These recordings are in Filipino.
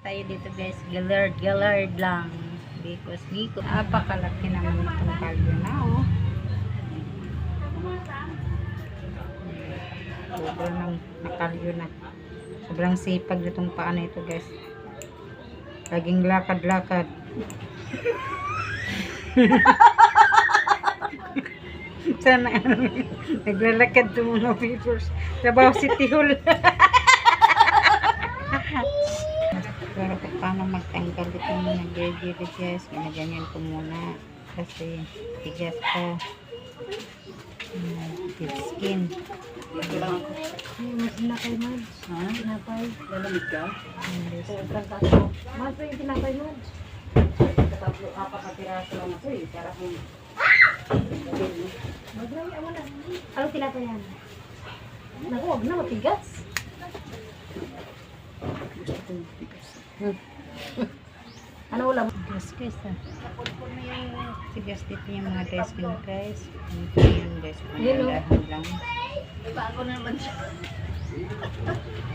tayo dito guys. Galard lang. Because napakalaki naman itong kalyo na oh. Sobrang nakalyo na. Sobrang sipag itong paa na ito guys. Laging lakad-lakad. Sana naglalakad itong mga papers. Trabaho City Hall. Pero paano magtanggal itong nag-gilid guys, ginaganyan ko muna kasi tigas pa deep skin. Tinapay, Mads. Ha? Tinapay. Lalamig ka? Sobrang kaso. Mads pa yung tinapay, Mads. Katatlo, apat na piraso lang ako eh. Para kung... Madrami, awan na. Anong tinapay yan? Naku, wag na, matigas. Gusto kong tigas. Ano ulam? Tigas guys ha. Tigas dito yung mga dress ko guys. Ito yung dress ko. Dahan lang. Bago na naman siya.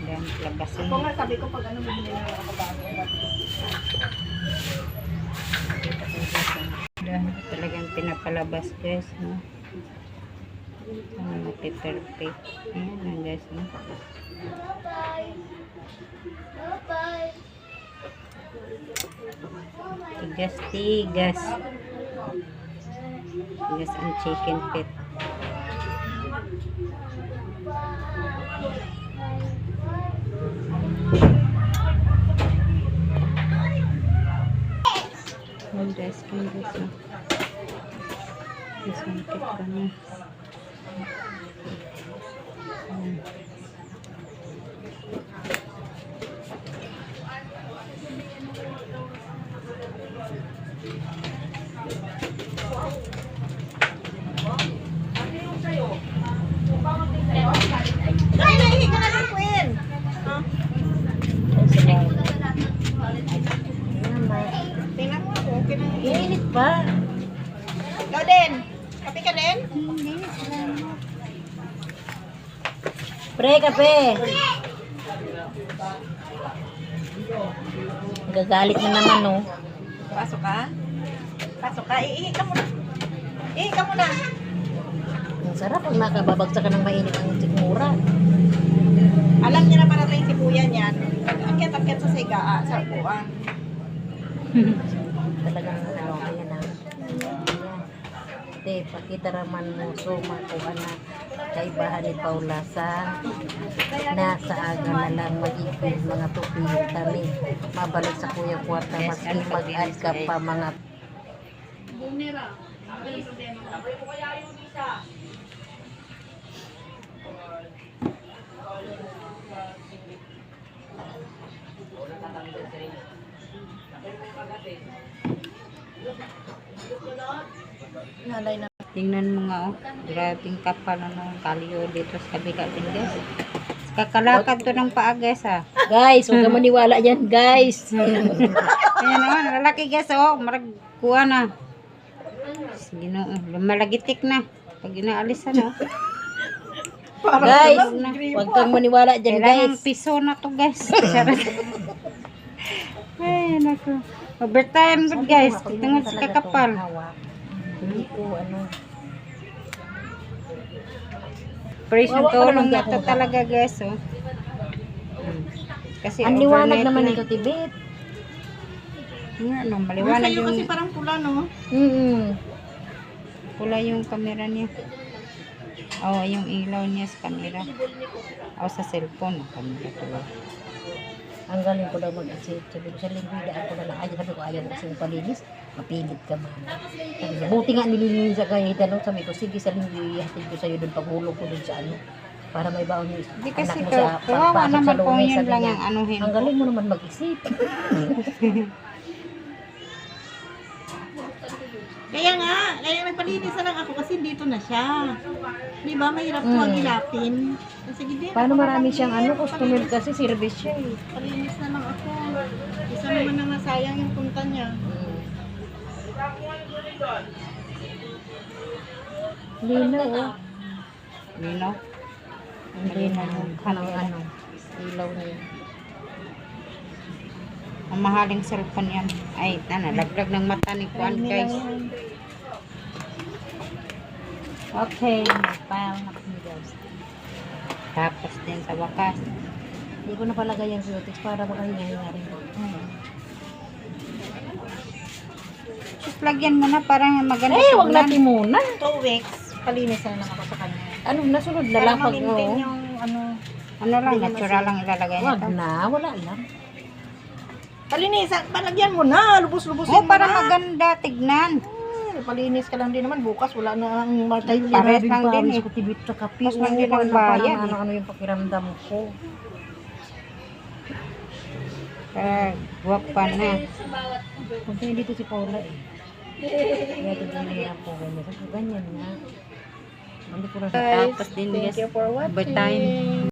Dahan labasin. Ako nga, sabi ko pag ano bumili na ako bago. Dahan talagang pinapalabas guys. No? Sana mapiperfect. Ayan lang guys. No? Tigas. Tigas ang chicken feet. Yung dress ko guys. Disungkit ko na. Ay, nahihi ka na ng Queen! Tingnan mo ako, okay na. Init pa. Ikaw din. Kape ka din? Pre, kape. Gagalit na naman, no? Pasok ka? Pasok ka? Iihi ka muna. Iihi ka muna. Ang sarap pag makababagsak ka ng mainit ang sikmura. Alam niya na parating si Kuya niyan. Akyat-akyat sa sigaa, sa upuan. Talagang ano, ayan na. Te, pakita raman mo suma ko na kaibahan ni Paula sa nasa aga na lang mag-ipid mga tupig kami mabalik sa kuya kwarta maski mag-add ka pa mga Nalay na. tingnan mo nga oh, grabing kapal ng kalyo dito sa kabila din guys. Kakalakad to ng paa guys ha. Guys, huwag ka maniwala dyan, guys. Ayan naman, lalaki guys oh, marag kuha na. Ginoo, lumalagitik na. Pag inaalis na. Guys, huwag kang maniwala dyan, Kailangan guys. piso na to guys. Ay, naku. Overtime good guys. Tingnan sa kakapal. Hindi ko, ano. Operation Wawa ka tulong naman na dyan, to ha? talaga guys oh. Kasi Ang liwanag overnight naman na. ito, Tibet. Ano, maliwanag Sa'yo yung kasi parang pula, no? pula yung camera niya. Oh, yung ilaw niya sa camera. O sa cellphone, camera tuloy. Ang galing ko daw mag-isip. Sabi ko sa lingwidaan ko na lang. Sabi ko, ayaw kasi yung palinis. Mapilit ka man. Sabi ko, buti nga nililinis sa kahit ano. Sabi ko, sige sa lingwi, hatid ko sa'yo doon. Paghulog ko doon sa ano. Para may baon yung Hindi anak kasi mo sa kawawa pagpasok sa naman kung lunes. yun Sabi lang niya, yung anuhin ang ko. galing mo naman mag-isip. Kaya nga, kaya nagpalinis na lang ako kasi dito na siya. Di ba, mahirap ko agilapin. Kasi hindi. Paano marami siyang ano, customer kasi service siya eh. Palinis na lang ako. Isa naman na nasayang yung punta niya. Lino oh. Nino? Hindi na ano, ilaw niya. Ang mahaling cellphone yan. Ay, laglag ng mata ni Juan, guys. Okay, nag-file na po guys. Tapos din sa wakas. Hindi ko na palagay yung cutex para makahinga-hinga rin. Just lagyan mo na para maganda Eh, sa wag ulan. natin muna. 2 weeks, palinisan naman ako sa kanya. Ano, nasunod na Para lang pag ma-maintain oo. yung ano. Ano lang, natural lang ilalagay Wag nito. na, wala lang. Palinisan, palagyan mo na, lubos-lubosin Oh, mo para na. maganda tignan. Palinis ka lang din naman, bukas wala na ang tayo Pares lang din eh. Ko tibit sa kape. Mas lang din Oo, ang bayad eh. Ano yung pakiramdam ko. Guwapa na. Punta dito si Paula eh. Kaya ito dinihirap po ganyan. Sabi ganyan nga. Hindi ko lang Tapos din Thank guys, you for watching. overtime.